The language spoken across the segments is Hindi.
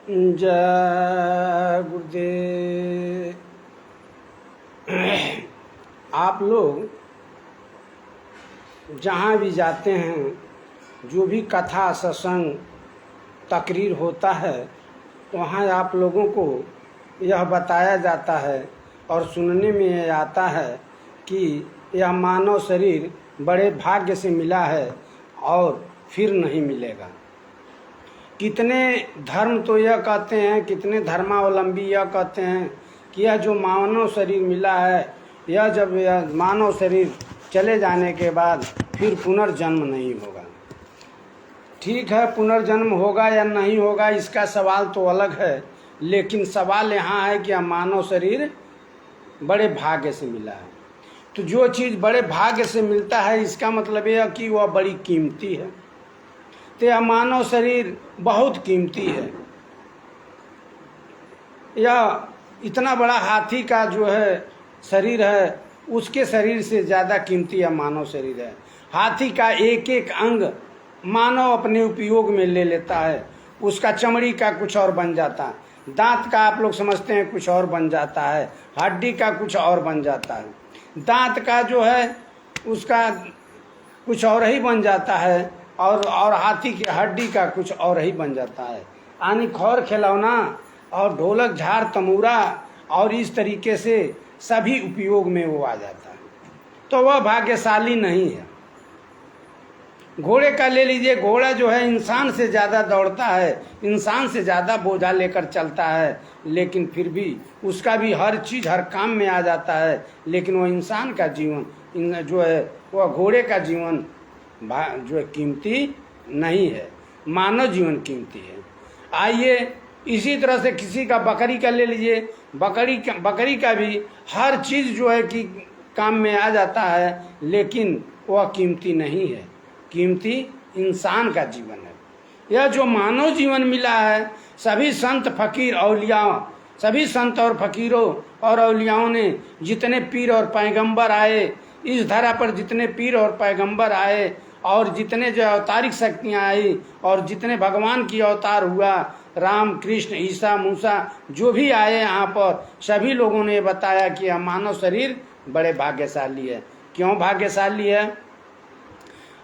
जय गुरुदेव। आप लोग जहाँ भी जाते हैं, जो भी कथा सत्संग तकरीर होता है, वहाँ आप लोगों को यह बताया जाता है और सुनने में यह आता है कि यह मानव शरीर बड़े भाग्य से मिला है और फिर नहीं मिलेगा। कितने धर्म तो यह कहते हैं, कितने धर्मावलंबी यह कहते हैं कि यह जो मानव शरीर मिला है, यह जब यह मानव शरीर चले जाने के बाद फिर पुनर्जन्म नहीं होगा। ठीक है, पुनर्जन्म होगा या नहीं होगा इसका सवाल तो अलग है, लेकिन सवाल यहाँ है कि यह मानव शरीर बड़े भाग्य से मिला है। तो जो चीज़ बड़े भाग्य से मिलता है, इसका मतलब यह कि वह बड़ी कीमती है। तो यह मानव शरीर बहुत कीमती है। यह इतना बड़ा हाथी का जो है शरीर है, उसके शरीर से ज़्यादा कीमती यह मानव शरीर है। हाथी का एक एक अंग मानव अपने उपयोग में ले लेता है। उसका चमड़ी का कुछ और बन जाता है, दांत का आप लोग समझते हैं कुछ और बन जाता है, हड्डी का कुछ और बन जाता है, दांत का जो है उसका कुछ और ही बन जाता है, और हाथी की हड्डी का कुछ और ही बन जाता है। यानी खौर खिलौना और ढोलक झाड़ तमूरा और इस तरीके से सभी उपयोग में वो आ जाता है। तो वह भाग्यशाली नहीं है। घोड़े का ले लीजिए, घोड़ा जो है इंसान से ज़्यादा दौड़ता है, इंसान से ज़्यादा बोझा लेकर चलता है, लेकिन फिर भी उसका भी हर चीज़ हर काम में आ जाता है। लेकिन वो इंसान का जीवन जो है, वह घोड़े का जीवन जो है कीमती नहीं है, मानव जीवन कीमती है। आइए इसी तरह से किसी का बकरी का ले लीजिए, बकरी का भी हर चीज़ जो है कि काम में आ जाता है, लेकिन वह कीमती नहीं है। कीमती इंसान का जीवन है। यह जो मानव जीवन मिला है, सभी संत फकीर औलिया, सभी संत और फकीरों और औलियाओं ने, जितने पीर और पैगंबर आए इस धरा पर, जितने पीर और पैगंबर आए और जितने जो अवतारिक शक्तियाँ आई और जितने भगवान की अवतार हुआ, राम कृष्ण ईसा मूसा जो भी आए यहाँ पर, सभी लोगों ने बताया कि यह मानव शरीर बड़े भाग्यशाली है। क्यों भाग्यशाली है?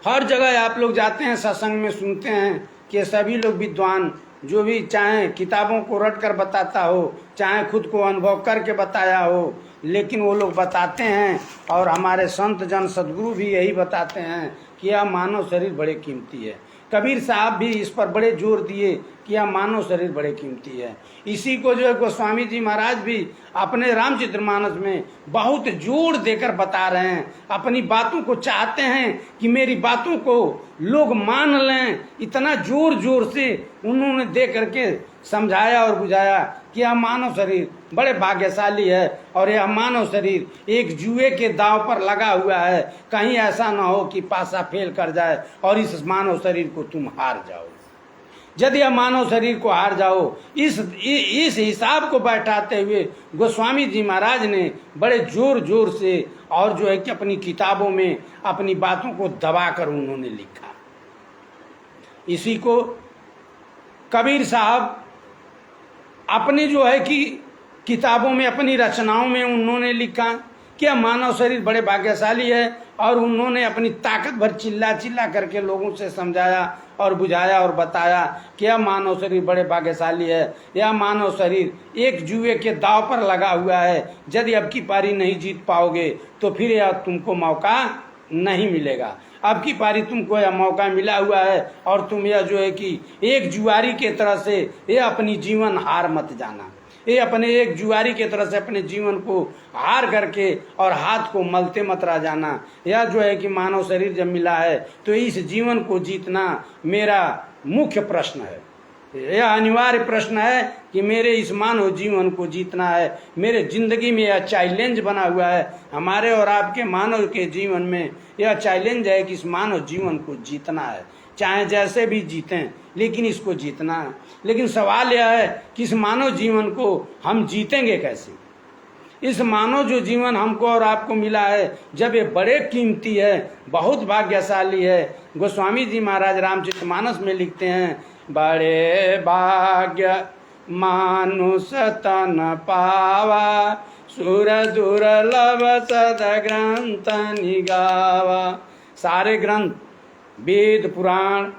हर जगह आप लोग जाते हैं, सत्संग में सुनते हैं कि सभी लोग विद्वान, जो भी चाहे किताबों को रट कर बताता हो, चाहे खुद को अनुभव करके बताया हो, लेकिन वो लोग बताते हैं और हमारे संत जन सदगुरु भी यही बताते हैं कि यह मानव शरीर बड़े कीमती है। कबीर साहब भी इस पर बड़े जोर दिए कि यह मानव शरीर बड़े कीमती है। इसी को जो है गोस्वामी जी महाराज भी अपने रामचरितमानस में बहुत जोर देकर बता रहे हैं। अपनी बातों को चाहते हैं कि मेरी बातों को लोग मान लें, इतना जोर जोर से उन्होंने दे करके समझाया और बुझाया कि यह मानव शरीर बड़े भाग्यशाली है और यह मानव शरीर एक जुए के दांव पर लगा हुआ है। कहीं ऐसा ना हो कि पासा फेल कर जाए और इस मानव शरीर को तुम हार जाओ। यदि यह मानव शरीर को हार जाओ, इस हिसाब को बैठाते हुए गोस्वामी जी महाराज ने बड़े जोर जोर से और जो है कि अपनी किताबों में अपनी बातों को दबाकर उन्होंने लिखा। इसी को कबीर साहब अपनी जो है कि किताबों में, अपनी रचनाओं में उन्होंने लिखा कि यह मानव शरीर बड़े भाग्यशाली है, और उन्होंने अपनी ताकत भर चिल्ला चिल्ला करके लोगों से समझाया और बुझाया और बताया कि यह मानव शरीर बड़े भाग्यशाली है। यह मानव शरीर एक जुए के दांव पर लगा हुआ है। यदि अब की पारी नहीं जीत पाओगे तो फिर यह तुमको मौका नहीं मिलेगा। अब की पारी तुमको यह मौका मिला हुआ है और तुम यह जो है कि एक जुआरी के तरह से ये अपनी जीवन हार मत जाना। ये अपने एक जुआरी के तरह से अपने जीवन को हार करके और हाथ को मलते मत रह जाना। यह जो है कि मानव शरीर जब मिला है तो इस जीवन को जीतना मेरा मुख्य प्रश्न है। यह अनिवार्य प्रश्न है कि मेरे इस मानव जीवन को जीतना है। मेरे जिंदगी में यह चैलेंज बना हुआ है। हमारे और आपके मानव के जीवन में यह चैलेंज है कि इस मानव जीवन को जीतना है, चाहे जैसे भी जीतें, लेकिन इसको जीतना है। लेकिन सवाल यह है कि इस मानव जीवन को हम जीतेंगे कैसे? इस मानव जो जीवन हमको और आपको मिला है, जब ये बड़े कीमती है, बहुत भाग्यशाली है। गोस्वामी जी महाराज रामचरितमानस में लिखते हैं, बड़े भाग्य मानुष तन पावा, सुर दुर्लभ सद ग्रंथ निगावा। सारे ग्रंथ, वेद पुराण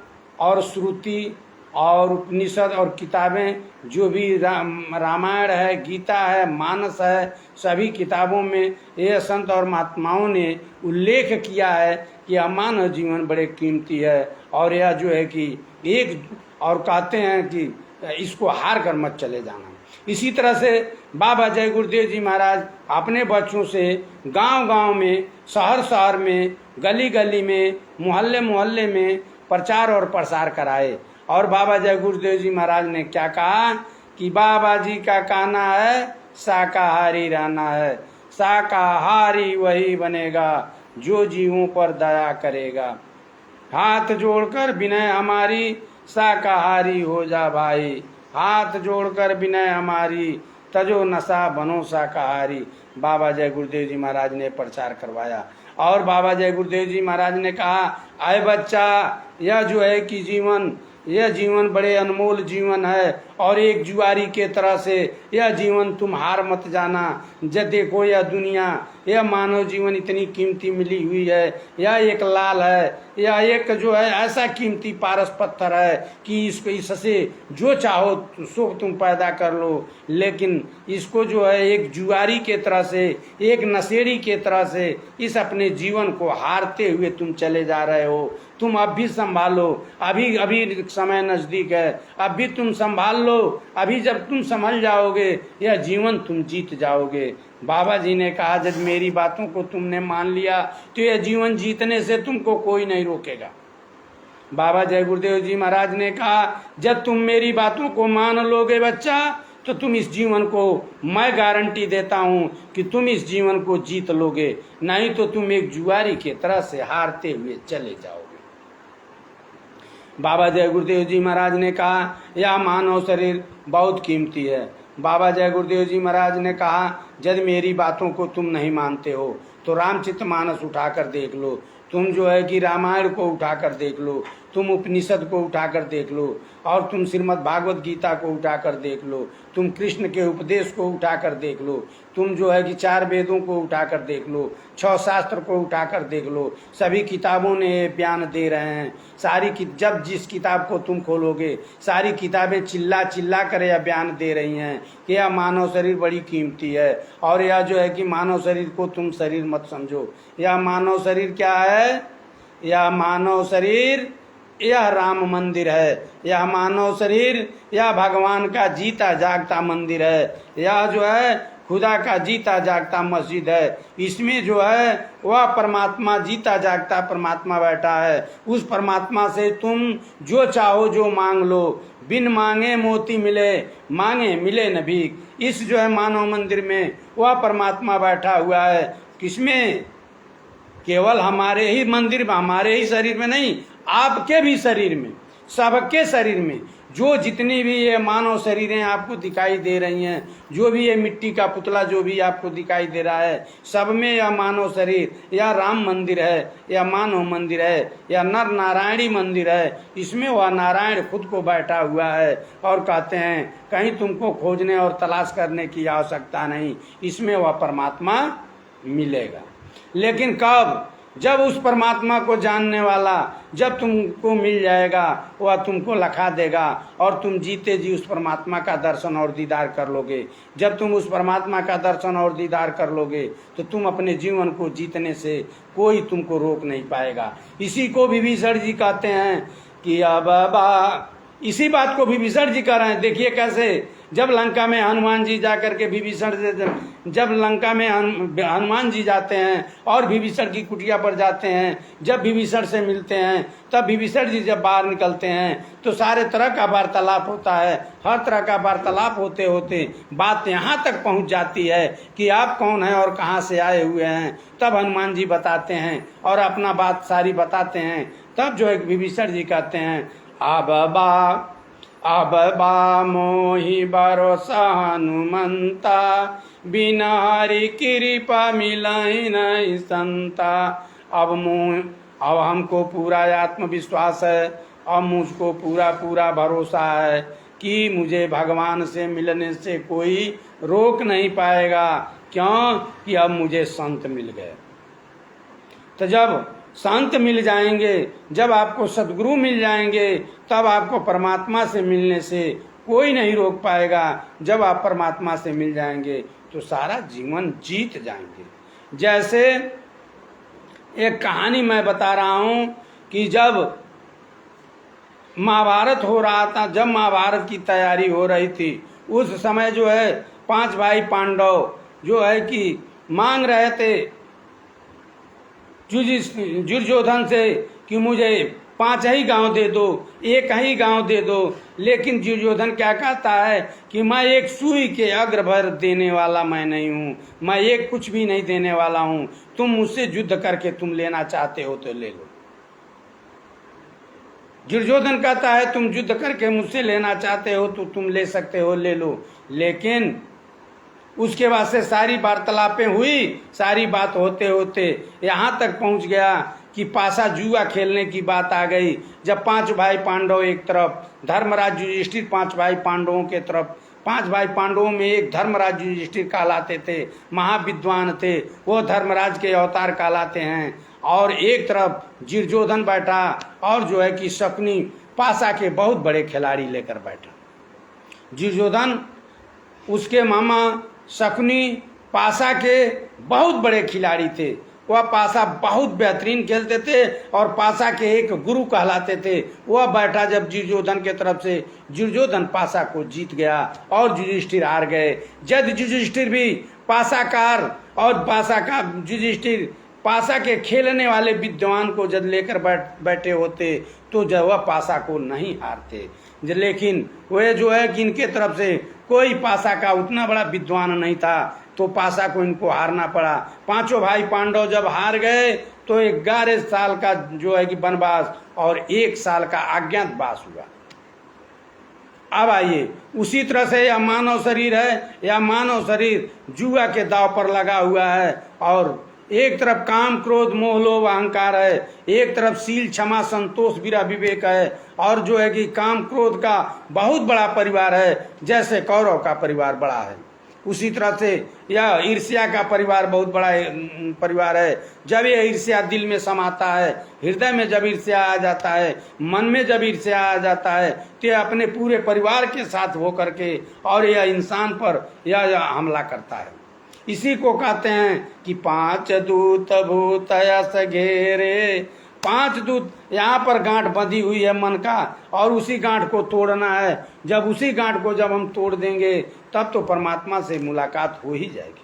और श्रुति और उपनिषद और किताबें, जो भी रामायण है, गीता है, मानस है, सभी किताबों में ये संत और महात्माओं ने उल्लेख किया है कि मानव जीवन बड़े कीमती है। और यह जो है कि एक, और कहते हैं कि इसको हार कर मत चले जाना। इसी तरह से बाबा जय गुरुदेव जी महाराज अपने बच्चों से गांव-गांव में, शहर-शहर में, गली-गली में, मोहल्ले-मोहल्ले में प्रचार और प्रसार कराए। और बाबा जय गुरुदेव जी महाराज ने क्या कहा कि बाबा जी का कहना है शाकाहारी रहना है, शाकाहारी वही बनेगा जो जीवों पर दया करेगा। हाथ जोड़कर विनय हमारी, शाकाहारी हो जा भाई, हाथ जोड़कर विनय हमारी, तजो नशा बनो शाकाहारी। बाबा जय गुरुदेव जी महाराज ने प्रचार करवाया। और बाबा जय गुरुदेव जी महाराज ने कहा, आए बच्चा, यह जो है कि यह जीवन बड़े अनमोल जीवन है, और एक जुआरी के तरह से यह जीवन तुम हार मत जाना। जब देखो यह दुनिया, यह मानव जीवन इतनी कीमती मिली हुई है, यह एक लाल है, यह एक जो है ऐसा कीमती पारस पत्थर है कि इससे जो चाहो सो तुम पैदा कर लो। लेकिन इसको जो है एक जुआरी के तरह से, एक नशेड़ी के तरह से इस अपने जीवन को हारते हुए तुम चले जा रहे हो। तुम अब भी संभालो, अभी समय नजदीक है, अब भी तुम संभाल लो। अभी जब तुम संभल जाओगे यह जीवन तुम जीत जाओगे। बाबा जी ने कहा, जब मेरी बातों को तुमने मान लिया तो यह जीवन जीतने से तुमको कोई नहीं रोकेगा। बाबा जय गुरुदेव जी महाराज ने कहा, जब तुम मेरी बातों को मान लोगे बच्चा, तो तुम इस जीवन को, मैं गारंटी देता हूं कि तुम इस जीवन को जीत लोगे, नहीं तो तुम एक जुआरी के तरह से हारते हुए चले जाओगे। बाबा जय गुरुदेव जी महाराज ने कहा, यह मानव शरीर बहुत कीमती है। बाबा जय गुरुदेव जी महाराज ने कहा, यदि मेरी बातों को तुम नहीं मानते हो तो रामचरितमानस उठाकर देख लो, तुम जो है कि रामायण को उठाकर देख लो, तुम उपनिषद को उठाकर देख लो, और तुम श्रीमद् भागवत गीता को उठाकर देख लो, तुम कृष्ण के उपदेश को उठाकर देख लो, तुम जो है कि 4 वेदों को उठाकर देख लो, 6 शास्त्र को उठाकर देख लो। सभी किताबों ने ये बयान दे रहे हैं। जब जिस किताब को तुम खोलोगे, सारी किताबें चिल्ला चिल्ला कर यह बयान दे रही हैं कि यह मानव शरीर बड़ी कीमती है। और यह जो है कि मानव शरीर को तुम शरीर मत समझो। यह मानव शरीर क्या है? यह मानव शरीर, यह राम मंदिर है। यह मानव शरीर, यह भगवान का जीता जागता मंदिर है। यह जो है खुदा का जीता जागता मस्जिद है। इसमें जो है वह परमात्मा, जीता जागता परमात्मा बैठा है। उस परमात्मा से तुम जो चाहो जो मांग लो। बिन मांगे मोती मिले, मांगे मिले न भीख। इस जो है मानव मंदिर में वह परमात्मा बैठा हुआ है। किसमें? केवल हमारे ही मंदिर में, हमारे ही शरीर में नहीं, आपके भी शरीर में, सबके शरीर में। जो जितनी भी ये मानव शरीरें आपको दिखाई दे रही हैं, जो भी ये मिट्टी का पुतला जो भी आपको दिखाई दे रहा है, सब में यह मानव शरीर, यह राम मंदिर है, यह मानव मंदिर है, यह नर नारायणी मंदिर है। इसमें वह नारायण खुद को बैठा हुआ है। और कहते हैं कहीं तुमको खोजने और तलाश करने की आवश्यकता नहीं, इसमें वह परमात्मा मिलेगा। लेकिन कब? जब उस परमात्मा को जानने वाला जब तुमको मिल जाएगा, वह तुमको लखा देगा और तुम जीते जी उस परमात्मा का दर्शन और दीदार कर लोगे। जब तुम उस परमात्मा का दर्शन और दीदार कर लोगे तो तुम अपने जीवन को जीतने से कोई तुमको रोक नहीं पाएगा। इसी को विभीषण जी कहते हैं कि अब इसी बात को विभीषण जी कह रहे हैं। देखिए कैसे, जब लंका में हनुमान जी जाकर के विभीषण से, जब लंका में हनुमान जी जाते हैं और विभीषण की कुटिया पर जाते हैं, जब विभीषण से मिलते हैं, तब विभीषण जी जब बाहर निकलते हैं तो सारे तरह का वार्तालाप होता है। हर तरह का वार्तालाप होते होते बात यहाँ तक पहुँच जाती है कि आप कौन हैं और कहाँ से आए हुए हैं। तब हनुमान जी बताते हैं और अपना बात सारी बताते हैं। तब जो है विभीषण जी कहते हैं, अब बा मोहि भरोसा हनुमंता, बिना हरि कृपा मिलहि नहीं संता। अब हमको पूरा आत्मविश्वास है, अब मुझको पूरा भरोसा है कि मुझे भगवान से मिलने से कोई रोक नहीं पाएगा। क्यों? कि अब मुझे संत मिल गए। तो जब संत मिल जाएंगे, जब आपको सद्गुरु मिल जाएंगे, तब आपको परमात्मा से मिलने से कोई नहीं रोक पाएगा। जब आप परमात्मा से मिल जाएंगे तो सारा जीवन जीत जाएंगे। जैसे एक कहानी मैं बता रहा हूं कि जब महाभारत हो रहा था, जब महाभारत की तैयारी हो रही थी, उस समय जो है 5 भाई पांडव जो है कि मांग रहे थे दुर्योधन से कि मुझे 5 ही गांव दे दो, 1 ही गांव दे दो। लेकिन दुर्योधन क्या कहता है कि मैं एक सुई के अग्र भर देने वाला मैं नहीं हूँ, मैं एक कुछ भी नहीं देने वाला हूँ। तुम मुझसे युद्ध करके तुम लेना चाहते हो तो ले लो। दुर्योधन कहता है तुम युद्ध करके मुझसे लेना चाहते हो तो तुम ले सकते हो, ले लो। लेकिन उसके बाद से सारी वार्तालापें हुई, सारी बात होते होते यहाँ तक पहुँच गया कि पासा जुआ खेलने की बात आ गई। जब 5 भाई पांडव एक तरफ, धर्मराज युधिष्ठिर 5 भाई पांडवों के तरफ, 5 भाई पांडवों में एक धर्मराज युधिष्ठिर कहलाते थे, महाविद्वान थे, वो धर्मराज के अवतार कहलाते हैं। और एक तरफ दुर्योधन बैठा और जो है कि शकुनी पासा के बहुत बड़े खिलाड़ी लेकर बैठा। दुर्योधन उसके मामा शकुनी पासा के बहुत बड़े खिलाड़ी थे। वह पासा बहुत बेहतरीन खेलते थे और पासा के एक गुरु कहलाते थे। वह बैठा जब दुर्योधन के तरफ से, दुर्योधन पासा को जीत गया और युधिष्ठिर हार गए। जब युधिष्ठिर भी पासाकार और पासा का युधिष्ठिर पासा के खेलने वाले विद्वान को जब लेकर बैठे होते तो जब वह पासा को नहीं हारते। लेकिन वह जो है कि इनके तरफ से कोई पासा का उतना बड़ा विद्वान नहीं था तो पासा को इनको हारना पड़ा। 5 भाई पांडव जब हार गए तो 11 साल का जो है कि वनवास और 1 साल का अज्ञातवास हुआ। अब आइए, उसी तरह से यह मानव शरीर है, यह मानव शरीर जुआ के दांव पर लगा हुआ है। और एक तरफ काम क्रोध मोह लोभ अहंकार है, एक तरफ शील क्षमा संतोष वीरा विवेक है। और जो है कि काम क्रोध का बहुत बड़ा परिवार है, जैसे कौरव का परिवार बड़ा है, उसी तरह से यह ईर्ष्या का परिवार बहुत बड़ा परिवार है। जब यह ईर्ष्या दिल में समाता है, हृदय में जब ईर्ष्या आ जाता है, मन में जब ईर्ष्या आ जाता है, तो यह अपने पूरे परिवार के साथ होकर के और यह इंसान पर यह हमला करता है। इसी को कहते हैं कि 5 दूत भूत यस घेरे। 5 दूत, यहाँ पर गांठ बंधी हुई है मन का और उसी गांठ को तोड़ना है। जब उसी गांठ को जब हम तोड़ देंगे तब तो परमात्मा से मुलाकात हो ही जाएगी।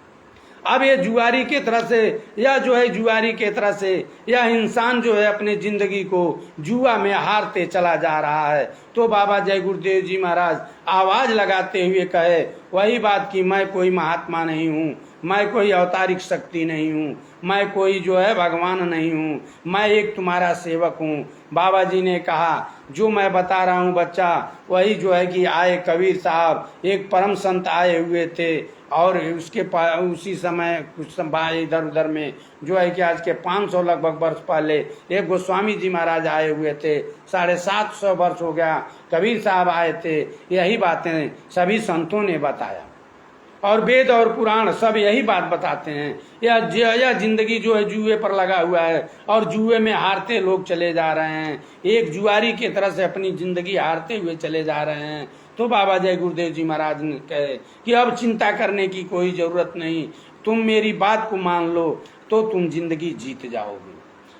अब ये जुआरी के तरह से, यह जो है जुआरी के तरह से यह इंसान जो है अपने जिंदगी को जुआ में हारते चला जा रहा है। तो बाबा जय गुरुदेव जी महाराज आवाज लगाते हुए कहे वही बात कि मैं कोई महात्मा नहीं हूँ, मैं कोई अवतारिक शक्ति नहीं हूँ, मैं कोई जो है भगवान नहीं हूँ, मैं एक तुम्हारा सेवक हूँ। बाबा जी ने कहा जो मैं बता रहा हूँ बच्चा, वही जो है कि आए कबीर साहब, एक परम संत आए हुए थे और उसके उसी समय कुछ इधर उधर में जो है कि आज के 500 लगभग वर्ष पहले एक गोस्वामी जी महाराज आए हुए थे। 750 वर्ष हो गया कबीर साहब आए थे। यही बातें सभी संतों ने बताया और वेद और पुराण सब यही बात बताते हैं। यह जिंदगी जो है जुए पर लगा हुआ है और जुए में हारते लोग चले जा रहे हैं। एक जुआरी की तरह से अपनी जिंदगी हारते हुए चले जा रहे हैं। तो बाबा जय गुरुदेव जी महाराज ने कहे कि अब चिंता करने की कोई जरूरत नहीं, तुम मेरी बात को मान लो तो तुम जिंदगी जीत जाओगे।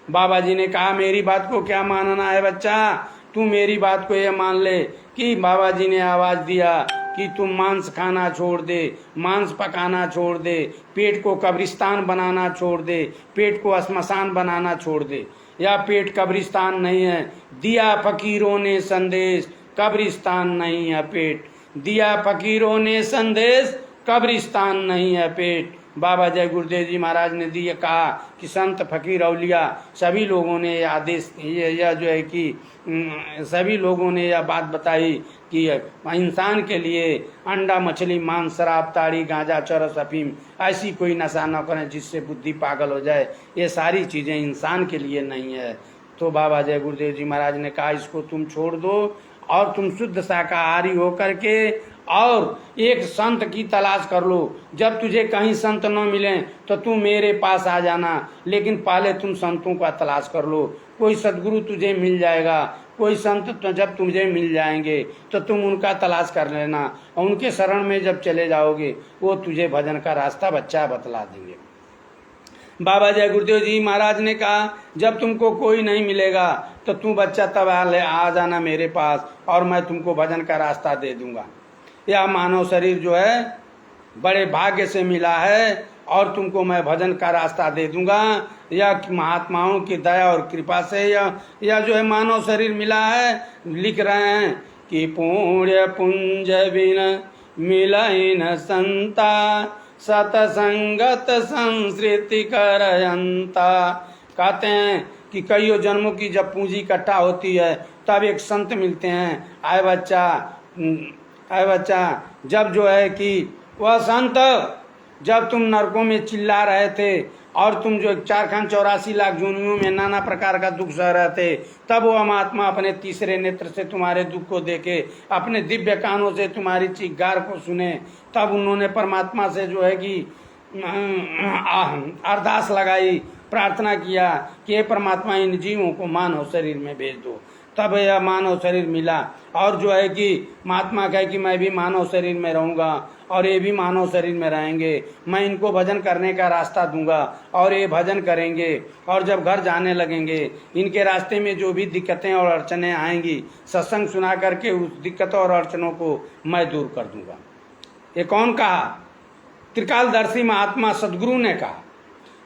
बाबा जी ने कहा मेरी बात को क्या मानना है बच्चा, तू मेरी बात को ये मान ले कि बाबा जी ने आवाज दिया कि तुम मांस खाना छोड़ दे, मांस पकाना छोड़ दे, पेट को कब्रिस्तान बनाना छोड़ दे, पेट को श्मशान बनाना छोड़ दे। या पेट कब्रिस्तान नहीं है, दिया फकीरों ने संदेश, कब्रिस्तान नहीं है पेट, दिया फकीरों ने संदेश, कब्रिस्तान नहीं है पेट। बाबा जय गुरुदेव जी महाराज ने दिए कहा कि संत फकीर औलिया सभी लोगों ने यह आदेश, यह जो है कि सभी लोगों ने यह बात बताई कि इंसान के लिए अंडा मछली मांस शराब ताड़ी गांजा चरस अफीम ऐसी कोई नशा न करें जिससे बुद्धि पागल हो जाए। ये सारी चीज़ें इंसान के लिए नहीं है। तो बाबा जय गुरुदेव जी महाराज ने कहा इसको तुम छोड़ दो और तुम शुद्ध शाकाहारी होकर के और एक संत की तलाश कर लो। जब तुझे कहीं संत न मिले तो तू मेरे पास आ जाना, लेकिन पहले तुम संतों का तलाश कर लो। कोई सदगुरु तुझे मिल जाएगा, कोई संत तो जब तुझे मिल जाएंगे तो तुम उनका तलाश कर लेना, और उनके शरण में जब चले जाओगे वो तुझे भजन का रास्ता बच्चा बतला देंगे। बाबा जय गुरुदेव जी महाराज ने कहा, जब तुमको कोई नहीं मिलेगा तो तू बच्चा तब आ जाना मेरे पास, और मैं तुमको भजन का रास्ता दे दूंगा। यह मानव शरीर जो है बड़े भाग्य से मिला है, और तुमको मैं भजन का रास्ता दे दूंगा। यह महात्माओं की दया और कृपा से यह जो है मानव शरीर मिला है। लिख रहे हैं कि पुण्य पुंज बिन मिलई न संता, सतसंगत संस्कृति करयंता। कहते हैं कि कईयों जन्मों की जब पूंजी इकट्ठा होती है तब एक संत मिलते हैं। आए बच्चा, जब जो है कि वह संत, जब तुम नरकों में चिल्ला रहे थे और तुम जो 484 लाख जोनियों में नाना प्रकार का दुख सह रहे थे, तब वो महात्मा अपने तीसरे नेत्र से तुम्हारे दुख को देखे, अपने दिव्य कानों से तुम्हारी चीखगार को सुने। तब उन्होंने परमात्मा से जो है कि अरदास लगाई, प्रार्थना किया कि हे परमात्मा इन जीवों को मानव शरीर में भेज दो। तब यह मानव शरीर मिला, और जो है कि महात्मा कहे कि मैं भी मानव शरीर में रहूँगा और ये भी मानव शरीर में रहेंगे। मैं इनको भजन करने का रास्ता दूंगा और ये भजन करेंगे, और जब घर जाने लगेंगे इनके रास्ते में जो भी दिक्कतें और अड़चनें आएंगी, सत्संग सुना करके उस दिक्कतों और अड़चनों को मैं दूर कर दूंगा। ये कौन कहा? त्रिकालदर्शी महात्मा सदगुरु ने कहा।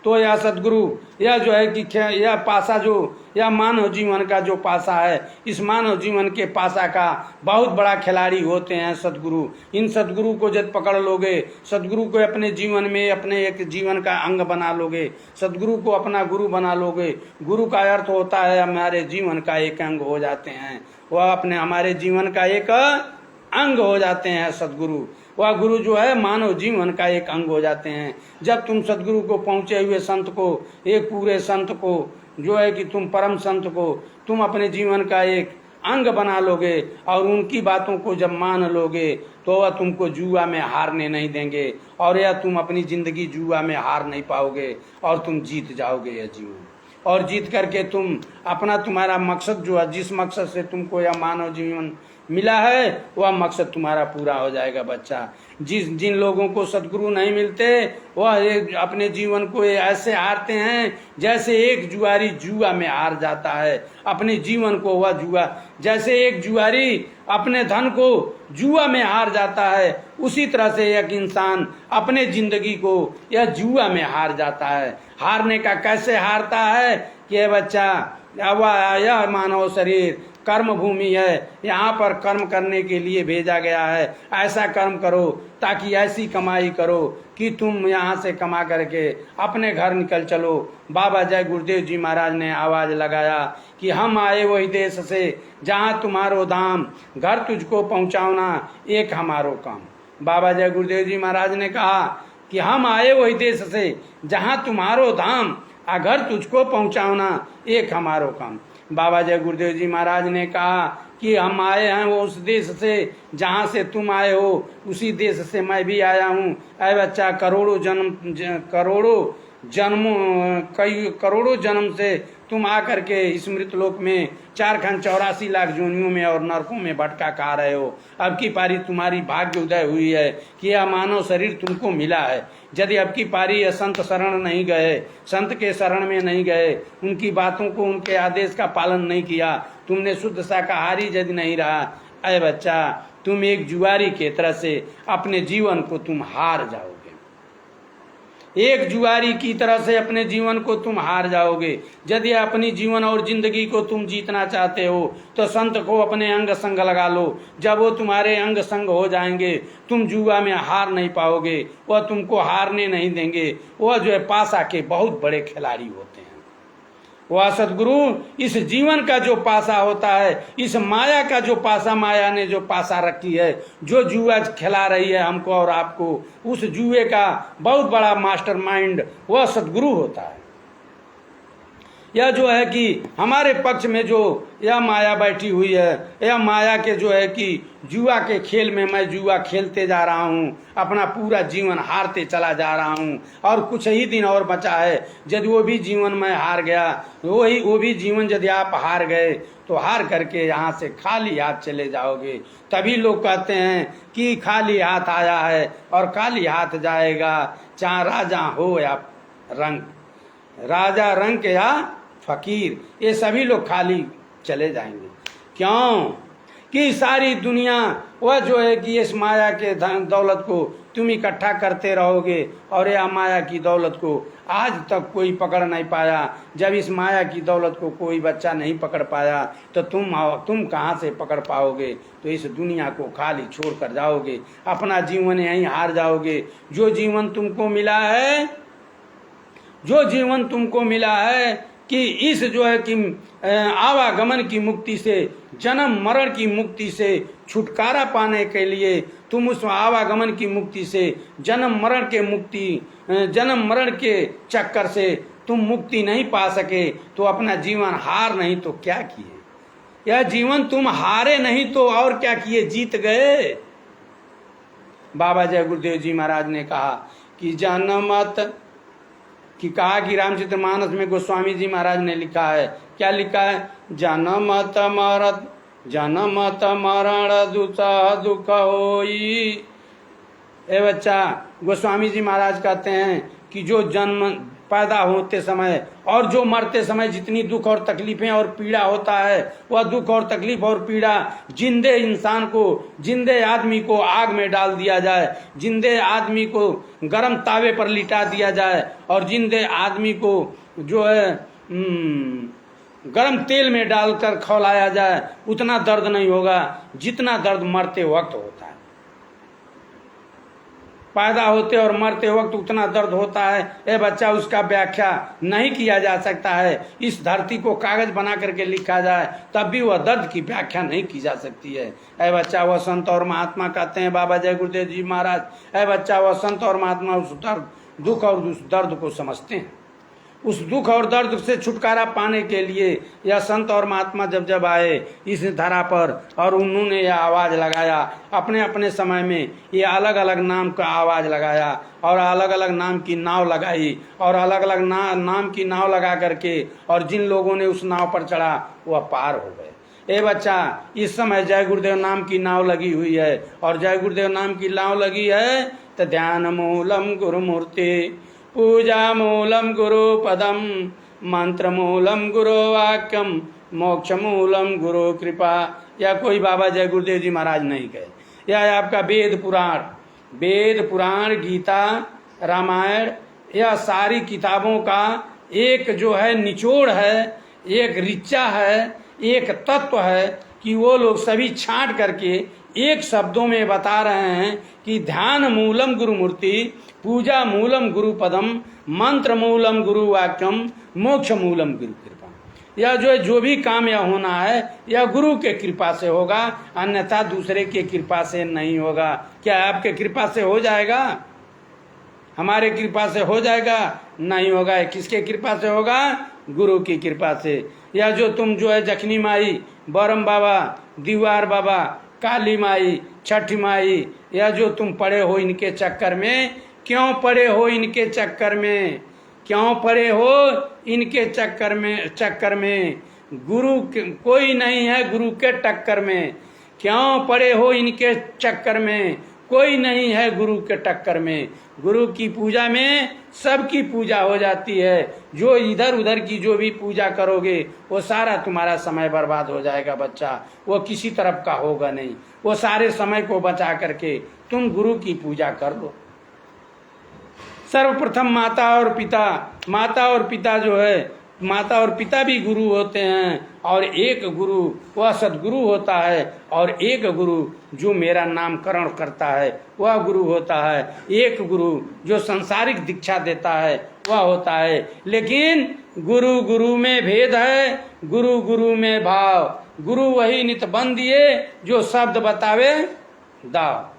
तो यह सदगुरु, यह जो है कि यह पासा, जो यह मानव जीवन का जो पासा है, इस मानव जीवन के पासा का बहुत बड़ा खिलाड़ी होते हैं सदगुरु। इन सदगुरु को जब पकड़ लोगे, सदगुरु को अपने जीवन में अपने एक जीवन का अंग बना लोगे, सदगुरु को अपना गुरु बना लोगे। गुरु का अर्थ होता है हमारे जीवन का एक अंग हो जाते हैं, वह अपने हमारे जीवन का एक अंग हो जाते हैं सदगुरु। वह गुरु जो है मानव जीवन का एक अंग हो जाते हैं। जब तुम सदगुरु को पहुंचे हुए संत को, एक पूरे संत को, जो है कि तुम परम संत को तुम अपने जीवन का एक अंग बना लोगे और उनकी बातों को जब मान लोगे तो वह तुमको जुआ में हारने नहीं देंगे, और यह तुम अपनी जिंदगी जुआ में हार नहीं पाओगे और तुम जीत जाओगे यह जीवन। और जीत करके तुम अपना, तुम्हारा मकसद जो है, जिस मकसद से तुमको यह मानव जीवन मिला है, वह मकसद तुम्हारा पूरा हो जाएगा बच्चा। जिन लोगों को सदगुरु नहीं मिलते वह अपने जीवन को ऐसे हारते हैं जैसे एक जुआरी जुआ में हार जाता है अपने जीवन को। वह जुआ, जैसे एक जुआरी अपने धन को जुआ में हार जाता है, उसी तरह से एक इंसान अपने जिंदगी को यह जुआ में हार जाता है। हारने का कैसे हारता है कि बच्चा, यह मानव शरीर कर्म भूमि है, यहाँ पर कर्म करने के लिए भेजा गया है। ऐसा कर्म करो ताकि ऐसी कमाई करो कि तुम यहाँ से कमा करके अपने घर निकल चलो। बाबा जय गुरुदेव जी महाराज ने आवाज लगाया कि हम आए वही देश से जहाँ तुम्हारो धाम, घर तुझको पहुँचाना एक हमारो काम। बाबा जय गुरुदेव जी महाराज ने कहा कि हम आए वही देश से जहाँ तुम्हारो धाम, घर तुझको पहुँचाना एक हमारो काम। बाबा जय गुरुदेव जी महाराज ने कहा कि हम आए हैं वो उस देश से जहाँ से तुम आए हो, उसी देश से मैं भी आया हूँ। अरे बच्चा, करोड़ों जन्म से तुम आकर के इस मृतलोक में 484 लाख जोनियों में और नरकों में भटका खा रहे हो। अब की पारी तुम्हारी भाग्य उदय हुई है कि यह मानव शरीर तुमको मिला है। यदि अब की पारी संत शरण नहीं गए, संत के शरण में नहीं गए, उनकी बातों को, उनके आदेश का पालन नहीं किया, तुमने शुद्ध शाकाहारी यदि नहीं रहा, अरे बच्चा, तुम एक जुआरी के तरह से अपने जीवन को तुम हार जाओगे। एक जुआरी की तरह से अपने जीवन को तुम हार जाओगे। यदि अपनी जीवन और जिंदगी को तुम जीतना चाहते हो तो संत को अपने अंग संग लगा लो। जब वो तुम्हारे अंग संग हो जाएंगे तुम जुआ में हार नहीं पाओगे, वह तुमको हारने नहीं देंगे। वह जो है पासा के बहुत बड़े खिलाड़ी होते हैं। वह सदगुरु इस जीवन का जो पासा होता है, इस माया का जो पासा, माया ने जो पासा रखी है, जो जुआ खिला रही है हमको और आपको, उस जुए का बहुत बड़ा मास्टरमाइंड वह सदगुरु होता है। यह जो है कि हमारे पक्ष में जो यह माया बैठी हुई है, यह माया के जो है कि जुआ के खेल में मैं जुआ खेलते जा रहा हूँ, अपना पूरा जीवन हारते चला जा रहा हूँ, और कुछ ही दिन और बचा है। यदि वो भी जीवन मैं हार गया, वो भी जीवन यदि आप हार गए तो हार करके यहाँ से खाली हाथ चले जाओगे। तभी लोग कहते हैं कि खाली हाथ आया है और खाली हाथ जाएगा, चाहे राजा हो या रंग, राजा रंग या फकीर, ये सभी लोग खाली चले जाएंगे। क्यों कि सारी दुनिया वह जो है कि इस माया के धन दौलत को तुम इकट्ठा करते रहोगे, और यह माया की दौलत को आज तक कोई पकड़ नहीं पाया। जब इस माया की दौलत को कोई बच्चा नहीं पकड़ पाया तो तुम कहाँ से पकड़ पाओगे? तो इस दुनिया को खाली छोड़ कर जाओगे, अपना जीवन यहीं हार जाओगे। जो जीवन तुमको मिला है, जो जीवन तुमको मिला है कि इस जो है कि आवागमन की मुक्ति से, जन्म मरण की मुक्ति से छुटकारा पाने के लिए तुम उस आवागमन की मुक्ति से, जन्म मरण के चक्कर से तुम मुक्ति नहीं पा सके, तो अपना जीवन हार नहीं तो क्या किए? यह जीवन तुम हारे नहीं तो और क्या किए? जीत गए। बाबा जय गुरुदेव जी महाराज ने कहा कि कहा कि रामचरितमानस में गोस्वामी जी महाराज ने लिखा है, क्या लिखा है? जनमत मरण दुख होई। ए बच्चा, गोस्वामी जी महाराज कहते हैं कि जो जन्म पैदा होते समय और जो मरते समय जितनी दुख और तकलीफें और पीड़ा होता है, वह दुख और तकलीफ और पीड़ा जिंदे इंसान को, जिंदे आदमी को आग में डाल दिया जाए, जिंदे आदमी को गरम तावे पर लिटा दिया जाए, और जिंदे आदमी को जो है गरम तेल में डालकर खौलाया जाए, उतना दर्द नहीं होगा जितना दर्द मरते वक्त होता है। पैदा होते और मरते वक्त उतना दर्द होता है, ए बच्चा, उसका व्याख्या नहीं किया जा सकता है। इस धरती को कागज बना करके लिखा जाए तब भी वह दर्द की व्याख्या नहीं की जा सकती है। ए बच्चा, वह संत और महात्मा कहते हैं, बाबा जय गुरुदेव जी महाराज, ए बच्चा, वह संत और महात्मा उस दुख और उस दर्द को समझते हैं। उस दुख और दर्द से छुटकारा पाने के लिए यह संत और महात्मा जब आए इस धरा पर, और उन्होंने यह आवाज़ लगाया, अपने अपने समय में ये अलग अलग नाम का आवाज़ लगाया, और अलग अलग नाम की नाव लगाई, और अलग अलग नाम की नाव लगा करके, और जिन लोगों ने उस नाव पर चढ़ा वह पार हो गए। ए बच्चा, इस समय जय गुरुदेव नाम की नाव लगी हुई है, और जय गुरुदेव नाम की नाव लगी है तो ध्यान मूलम गुरुमूर्ति, पूजा मूलम गुरु पदम, मंत्र मूलम गुरु वाक्यम, मोक्ष मूलम गुरु कृपा। या कोई बाबा जय गुरुदेव जी महाराज नहीं कहे। यह आपका वेद पुराण, गीता, रामायण, यह सारी किताबों का एक जो है निचोड़ है, एक ऋचा है, एक तत्व है कि वो लोग सभी छांट करके एक शब्दों में बता रहे हैं कि ध्यान मूलम गुरु मूर्ति, पूजा मूलम गुरु पदम, मंत्र मूलम गुरु वाक्यम, मोक्ष मूलम गुरु कृपा। यह जो भी काम यह होना है यह गुरु के कृपा से होगा, अन्यथा दूसरे के कृपा से नहीं होगा। क्या आपके कृपा से हो जाएगा? हमारे कृपा से हो जाएगा? नहीं होगा। किसके कृपा से होगा? गुरु की कृपा से। यह जो तुम जो है जखनी माई, बरम बाबा, दीवार बाबा, काली माई, छठ माई, यह जो तुम पड़े हो इनके चक्कर में, क्यों पड़े हो इनके चक्कर में? क्यों पड़े हो इनके चक्कर में? गुरु कोई नहीं है गुरु के टक्कर में। क्यों पड़े हो इनके चक्कर में? कोई नहीं है गुरु के टक्कर में। गुरु की पूजा में सबकी पूजा हो जाती है। जो इधर उधर की जो भी पूजा करोगे वो सारा तुम्हारा समय बर्बाद हो जाएगा बच्चा, वो किसी तरफ का होगा नहीं। वो सारे समय को बचा करके तुम गुरु की पूजा कर लो। सर्वप्रथम माता और पिता जो है, माता और पिता भी गुरु होते हैं, और एक गुरु वह सदगुरु होता है, और एक गुरु जो मेरा नामकरण करता है वह गुरु होता है। एक गुरु जो सांसारिक दीक्षा देता है वह होता है। लेकिन गुरु गुरु में भेद है, गुरु गुरु में भाव। गुरु वही नित बन दिए जो शब्द बतावे दाव,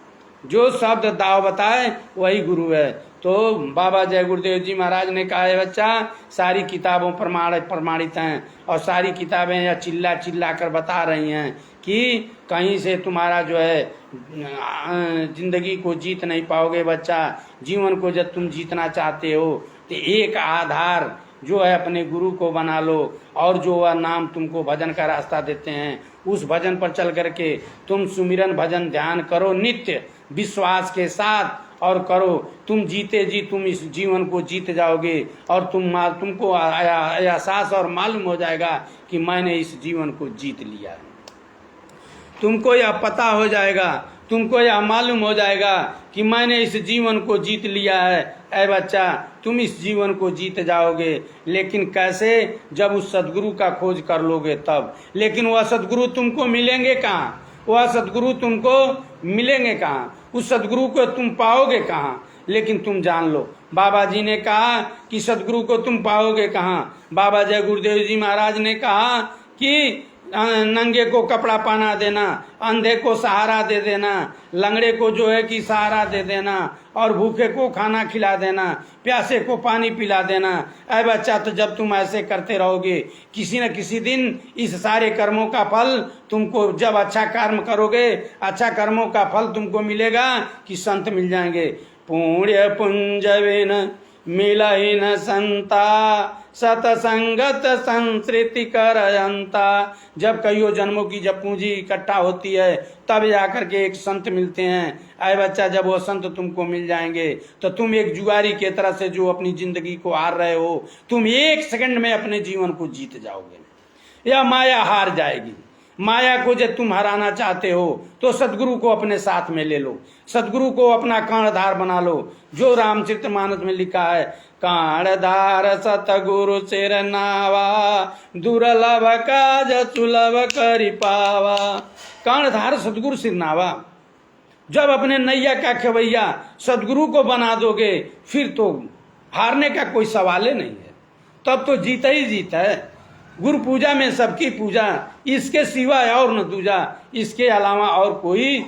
जो शब्द दाव बताए वही गुरु है। तो बाबा जय गुरुदेव जी महाराज ने कहा है बच्चा, सारी किताबों प्रमाणित हैं और सारी किताबें यह चिल्ला चिल्ला कर बता रही हैं कि कहीं से तुम्हारा जो है जिंदगी को जीत नहीं पाओगे बच्चा। जीवन को जब तुम जीतना चाहते हो तो एक आधार जो है अपने गुरु को बना लो, और जो वह नाम तुमको भजन का रास्ता देते हैं उस भजन पर चल करके तुम सुमिरन भजन ध्यान करो नित्य विश्वास के साथ, और करो। तुम जीते जी तुम इस जीवन को जीत जाओगे और तुमको एहसास और मालूम हो जाएगा कि मैंने इस जीवन को जीत लिया है। तुमको यह पता हो जाएगा, तुमको यह मालूम हो जाएगा कि मैंने इस जीवन को जीत लिया है। ऐ बच्चा, तुम इस जीवन को जीत जाओगे, लेकिन कैसे? जब उस सदगुरु का खोज कर लोगे तब। लेकिन वह सदगुरु तुमको मिलेंगे कहाँ? वह सदगुरु तुमको मिलेंगे कहाँ? उस सदगुरु को तुम पाओगे कहाँ? लेकिन तुम जान लो, बाबा जी ने कहा कि सदगुरु को तुम पाओगे कहाँ? बाबा जय गुरुदेव जी महाराज ने कहा कि नंगे को कपड़ा पहना देना, अंधे को सहारा दे देना, लंगड़े को जो है कि सहारा दे देना, और भूखे को खाना खिला देना, प्यासे को पानी पिला देना। ऐ बच्चा, तो जब तुम ऐसे करते रहोगे किसी न किसी दिन इस सारे कर्मों का फल तुमको, जब अच्छा कर्म करोगे अच्छा कर्मों का फल तुमको मिलेगा कि संत मिल जाएंगे। पुण्य पुंजविन मिलहि न संता सतसंगत संस्कृति करयंता। जब कईयों जन्मों की जब पूंजी इकट्ठा होती है तब जाकर के एक संत मिलते हैं। आए बच्चा, जब वो संत तुमको मिल जाएंगे तो तुम एक जुआरी के तरह से जो अपनी जिंदगी को हार रहे हो, तुम एक सेकंड में अपने जीवन को जीत जाओगे। यह माया हार जाएगी। माया को जब तुम हराना चाहते हो तो सदगुरु को अपने साथ में ले लो, सदगुरु को अपना कर्णधार बना लो। जो रामचरितमानस में लिखा है, कर्णधार सतगुरु सिर नावा, दुर्लभ काज सुलभ करि पावा। कर्णधार सदगुरु सिर नावा। जब अपने नैया का खेवैया सदगुरु को बना दोगे फिर तो हारने का कोई सवाल ही नहीं है, तब तो जीता ही जीता है। गुरु पूजा में सबकी पूजा, इसके सिवा और न दूजा, इसके अलावा और कोई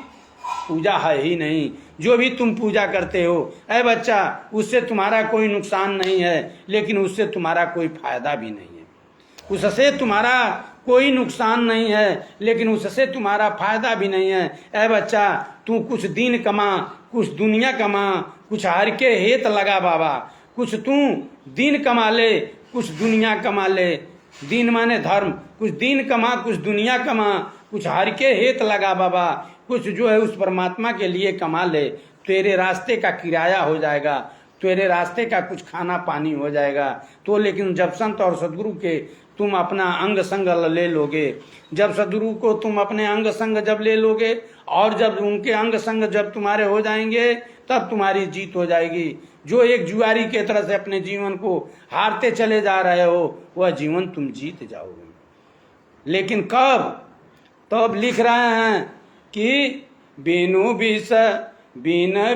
पूजा है ही नहीं। जो भी तुम पूजा करते हो ऐ बच्चा, उससे तुम्हारा कोई नुकसान नहीं है, लेकिन उससे तुम्हारा कोई फायदा भी नहीं है। उससे तुम्हारा कोई नुकसान नहीं है, लेकिन उससे तुम्हारा फायदा भी नहीं है। ऐ बच्चा, तू कुछ दिन कमा, कुछ दुनिया कमा, कुछ हर के हेत लगा बाबा। कुछ तू दिन कमा ले, कुछ दुनिया कमा ले। दिन माने धर्म। कुछ दिन कमा, कुछ दुनिया कमा, कुछ हर के हेत लगा बाबा। कुछ जो है उस परमात्मा के लिए कमा ले, तेरे रास्ते का किराया हो जाएगा, तेरे रास्ते का कुछ खाना पानी हो जाएगा। तो लेकिन जब संत और सदगुरु के तुम अपना अंग संग ले लोगे, जब सदगुरु को तुम अपने अंग संग जब ले लोगे, और जब उनके अंग संग जब तुम्हारे हो जाएंगे, तब तुम्हारी जीत हो जाएगी। जो एक जुआरी के तरह से अपने जीवन को हारते चले जा रहे हो, वह जीवन तुम जीत जाओगे। लेकिन कब? तब लिख रहे हैं कि बिन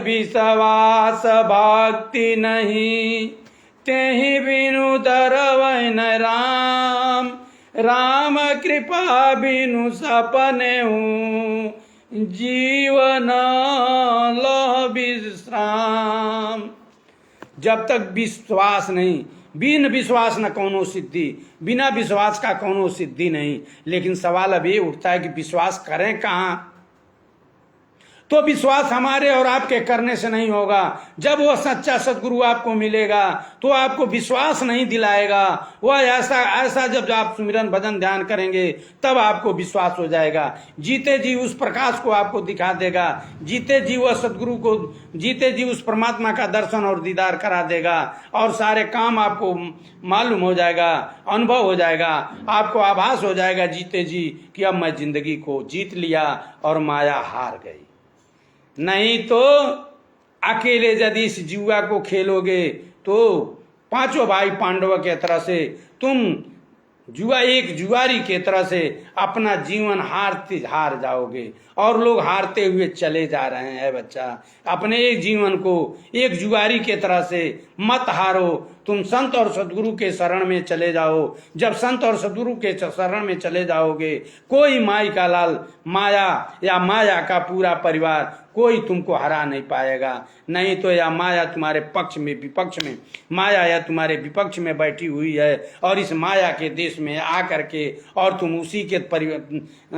विश्वास भक्ति नहीं, तेहि बिनु धरवैन राम। राम कृपा बिनु सपने हूँ, जीवन लो विश्राम। जब तक विश्वास नहीं, बिन विश्वास न कौनो सिद्धि, बिना विश्वास का कौनो सिद्धि नहीं। लेकिन सवाल अभी उठता है कि विश्वास करें कहाँ? तो विश्वास हमारे और आपके करने से नहीं होगा। जब वह सच्चा सदगुरु आपको मिलेगा तो आपको विश्वास नहीं दिलाएगा। वह ऐसा जब आप सुमिरन भजन ध्यान करेंगे तब आपको विश्वास हो जाएगा। जीते जी उस प्रकाश को आपको दिखा देगा, जीते जी वह सदगुरु को, जीते जी उस परमात्मा का दर्शन और दीदार करा देगा, और सारे काम आपको मालूम हो जाएगा, अनुभव हो जाएगा, आपको आभास हो जाएगा जीते जी कि अब मैं जिंदगी को जीत लिया और माया हार गई। नहीं तो अकेले यदि इस जुआ को खेलोगे तो पांचों भाई पांडव के तरह से तुम एक जुआरी के तरह से अपना जीवन हार जाओगे, और लोग हारते हुए चले जा रहे हैं। बच्चा, अपने एक जीवन को एक जुआरी के तरह से मत हारो। तुम संत और सदगुरु के शरण में चले जाओ। जब संत और सदगुरु के शरण में चले जाओगे, कोई माई का लाल माया या माया का पूरा परिवार कोई तुमको हरा नहीं पाएगा। नहीं तो या माया तुम्हारे पक्ष में विपक्ष में, माया या तुम्हारे विपक्ष में बैठी हुई है और इस माया के देश में आकर के और तुम उसी के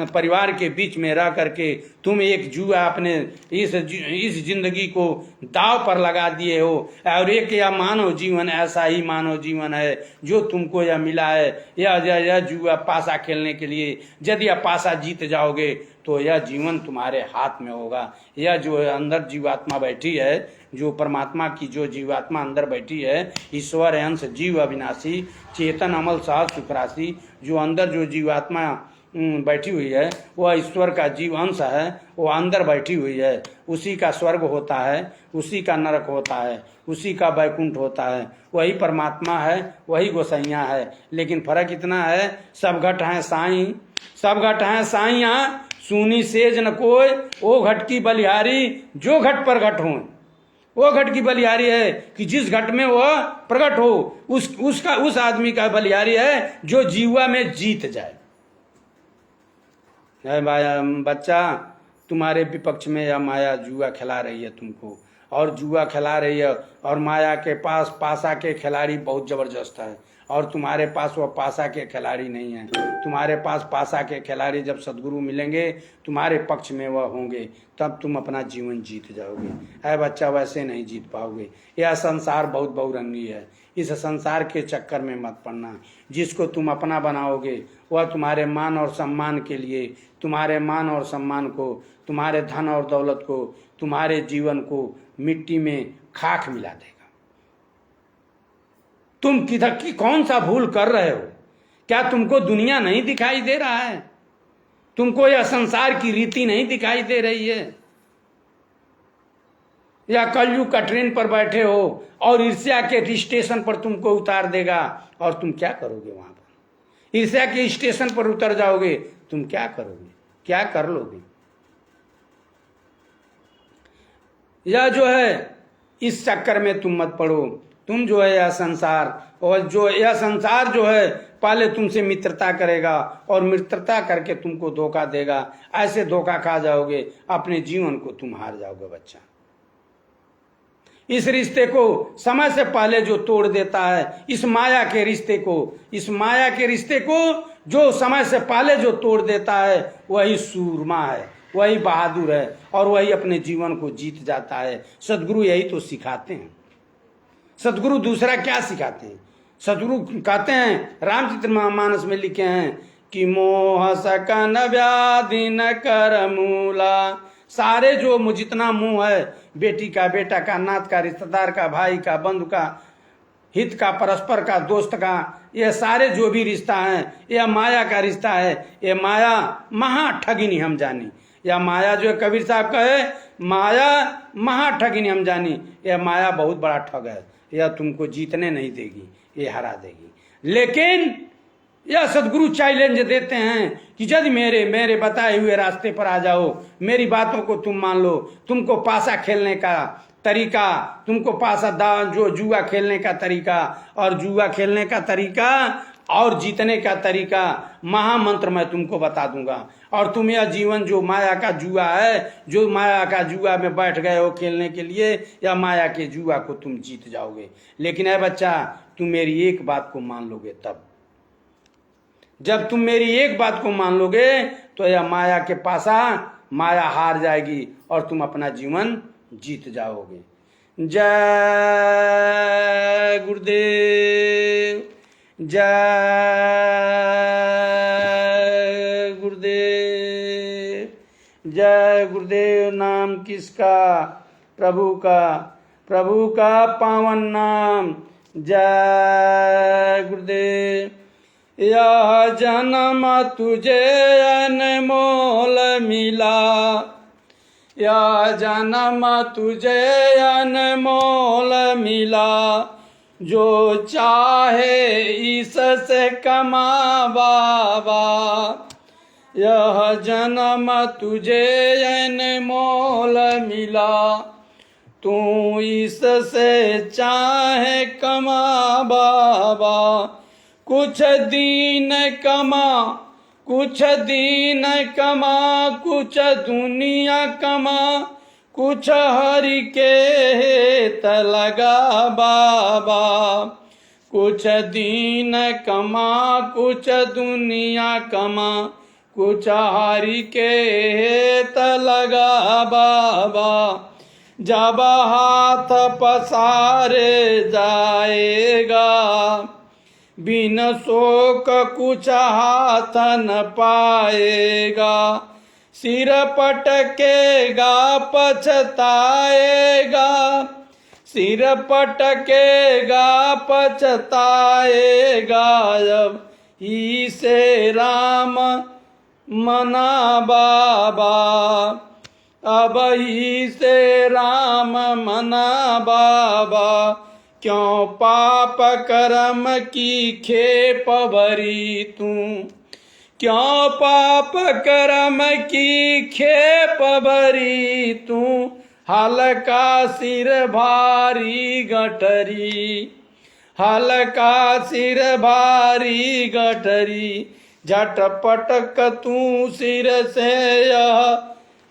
परिवार के बीच में रह करके तुम एक जुआ अपने इस जिंदगी को दाव पर लगा दिए हो। और एक यह मानव जीवन ऐसा ही मानव जीवन है जो तुमको यह मिला है, यह जुआ पासा खेलने के लिए। यदि यह पासा जीत जाओगे तो यह जीवन तुम्हारे हाथ में होगा। यह जो अंदर जीवात्मा बैठी है, जो परमात्मा की जो जीवात्मा अंदर बैठी है, ईश्वर अंश जीव अविनाशी चेतन अमल सहज सुखराशि, जो अंदर जो जीवात्मा बैठी हुई है वह ईश्वर का जीव अंश है, वो अंदर बैठी हुई है। उसी का स्वर्ग होता है, उसी का नरक होता है, उसी का वैकुंठ होता है। वही परमात्मा है, वही गोसैया है। लेकिन फर्क इतना है, सब घट हैं साईं, सब घट हैं साईं, सुनी सेज न कोई, ओ घट की बलिहारी जो घट पर घट हो। वो घट की बलिहारी है कि जिस घट में वह प्रकट हो, उस आदमी का बलिहारी है जो जीवा में जीत जाए। बच्चा, तुम्हारे विपक्ष में यह माया जुआ खिला रही है तुमको, और जुआ खिला रही है। और माया के पास पासा के खिलाड़ी बहुत जबरदस्त है, और तुम्हारे पास वह पासा के खिलाड़ी नहीं है। तुम्हारे पास पासा के खिलाड़ी जब सदगुरु मिलेंगे, तुम्हारे पक्ष में वह होंगे, तब तुम अपना जीवन जीत जाओगे। है बच्चा, वैसे नहीं जीत पाओगे। यह संसार बहुत बहुरंगी है, इस संसार के चक्कर में मत पड़ना। जिसको तुम अपना बनाओगे वह तुम्हारे मान और सम्मान के लिए, तुम्हारे मान और सम्मान को, तुम्हारे धन और दौलत को, तुम्हारे जीवन को मिट्टी में खाक मिला देगा। तुम किधर की कौन सा भूल कर रहे हो? क्या तुमको दुनिया नहीं दिखाई दे रहा है? तुमको यह संसार की रीति नहीं दिखाई दे रही है? या कलयुग का ट्रेन पर बैठे हो और ईर्ष्या के स्टेशन पर तुमको उतार देगा, और तुम क्या करोगे वहां पर? ईर्ष्या के स्टेशन पर उतर जाओगे, तुम क्या करोगे? क्या कर लोगे? यह जो है, इस चक्कर में तुम मत पड़ो। तुम जो है यह संसार, और जो यह संसार जो है पहले तुमसे मित्रता करेगा और मित्रता करके तुमको धोखा देगा। ऐसे धोखा खा जाओगे, अपने जीवन को तुम हार जाओगे बच्चा। इस रिश्ते को समय से पहले जो तोड़ देता है, इस माया के रिश्ते को, इस माया के रिश्ते को जो समय से पहले जो तोड़ देता है, वही सूरमा है, वही बहादुर है, और वही अपने जीवन को जीत जाता है। सदगुरु यही तो सिखाते हैं। सदगुरु दूसरा क्या सिखाते हैं? सदगुरु कहते हैं, रामचरितमानस में लिखे हैं कि मोह सकन व्याधि न कर मूला। सारे जो जितना मोह है, बेटी का, बेटा का, नात का, रिश्तेदार का, भाई का, बंधु का, हित का, परस्पर का, दोस्त का, ये सारे जो भी रिश्ता है, यह माया का रिश्ता है। ये माया महा ठगिनी हम जानी। यह माया जो कबीर साहब कहे, माया महा ठगिनी हम जानी। यह माया बहुत बड़ा ठग है, यह तुमको जीतने नहीं देगी, ये हरा देगी। लेकिन यह सदगुरु चैलेंज देते हैं कि यदि मेरे बताए हुए रास्ते पर आ जाओ, मेरी बातों को तुम मान लो, तुमको पासा खेलने का तरीका, तुमको पासा जो जुआ खेलने का तरीका, और जुआ खेलने का तरीका और जीतने का तरीका, महामंत्र मैं तुमको बता दूंगा। और तुम यह जीवन जो माया का जुआ है, जो माया का जुआ में बैठ गए हो खेलने के लिए, या माया के जुआ को तुम जीत जाओगे। लेकिन है बच्चा, तुम मेरी एक बात को मान लोगे तब। जब तुम मेरी एक बात को मान लोगे तो यह माया के पासा माया हार जाएगी और तुम अपना जीवन जीत जाओगे। जय गुरुदेव, जय गुरुदेव, जय गुरुदेव। नाम किसका? प्रभु का, प्रभु का पावन नाम। जय गुरुदेव। यह जन्म तुझे अनमोल मिला, यह जन्म तुझे अनमोल मिला, जो चाहे इससे कमा बाबा। यह जन्म तुझे अनमोल मिला, तू इससे चाहे कमा बाबा, कुछ दीन कमा, कुछ दीन कमा, कुछ दुनिया कमा, कुछ हरि के हित लगा बाबा। कुछ दीन कमा, कुछ दुनिया कमा, कुछ हरि के हित लगा बाबा। जब हाथ पसारे जाएगा, बिन शोक कुछ हाथ न पाएगा। सिर पटकेगा पछताएगा, सिर पटकेगा पछताएगा। अब ही से राम मना बाबा, अब ही से राम मना बाबा। क्यों पाप कर्म की खेप भरी तू, क्यों पाप कर्म की खेप भरी तू। हल्का सिर भारी गठरी, हल्का सिर भारी गठरी। झटपटक तू सिर से यह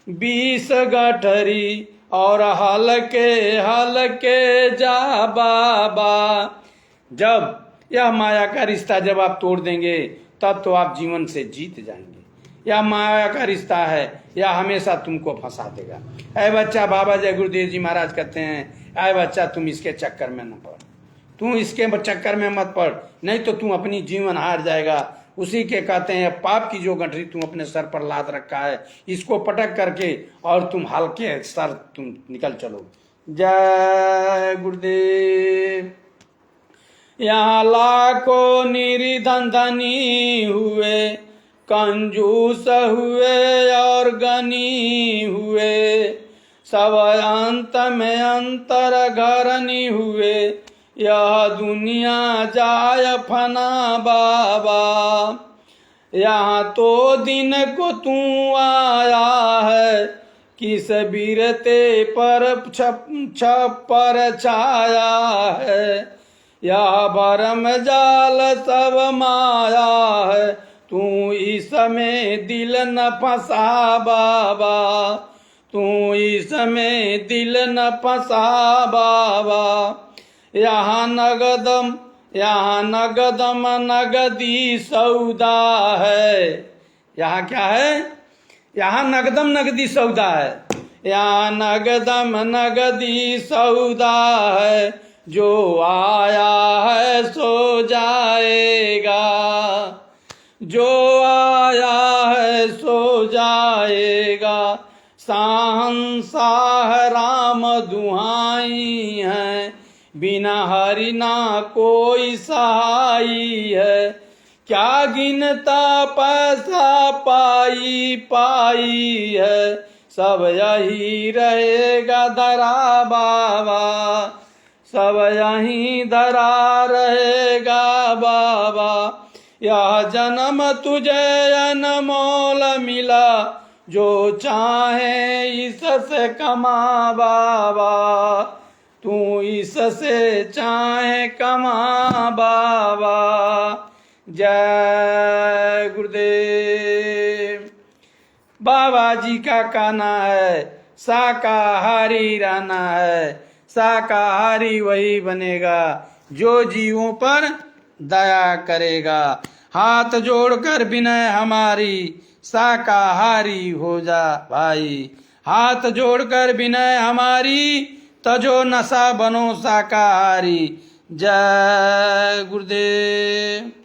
20 गठरी, और हल्के हल्के जा बाबा। जब यह माया का रिश्ता जब आप तोड़ देंगे, तब तो आप जीवन से जीत जाएंगे। यह माया का रिश्ता है, यह हमेशा तुमको फंसा देगा। ऐ बच्चा, बाबा जय गुरुदेव जी महाराज कहते हैं, ऐ बच्चा तुम इसके चक्कर में न पड़, तू इसके चक्कर में मत पड़, नहीं तो तू अपनी जीवन हार जाएगा। उसी के कहते हैं पाप की जो गठरी तुम अपने सर पर लाद रखा है, इसको पटक करके और तुम हल्के सर तुम निकल चलो। जय गुरुदेव। यहाँ लाखों निर्धन धनी हुए, कंजूस हुए और गनी हुए, सब अंत में अंतर घरनी हुए। यह दुनिया जाय फना बाबा, यहाँ तो दिन को तू आया है, किस बीरते पर छप्पर छाया है। यह भरम जाल सब माया है, तू इसमें दिल न फंसा बाबा, तू इसमें दिल न फंसा बाबा। यहाँ नगदम, यहाँ नगदम नगदी सौदा है। यहाँ क्या है? यहाँ नगदम नगदी सौदा है। यहाँ नगदम नगदी सौदा है, जो आया है सो जाएगा, जो आया है सो जाएगा। शहंशाह राम दुहाई है, बिना हरि ना कोई सहाई है। क्या गिनता पैसा पाई पाई है, सब यही रहेगा धरा बाबा, सब यहीं धरा रहेगा बाबा। यह जन्म तुझे अनमोल मिला, जो चाहे इससे कमा बाबा, तू इससे चाहे कमा बाबा। जय गुरुदेव। बाबा जी का कहना है शाकाहारी रहना है, शाकाहारी वही बनेगा जो जीवों पर दया करेगा। हाथ जोड़कर विनय हमारी, शाकाहारी हो जा भाई। हाथ जोड़कर विनय हमारी, तजो नशा बनो शाकाहारी। जय गुरुदेव।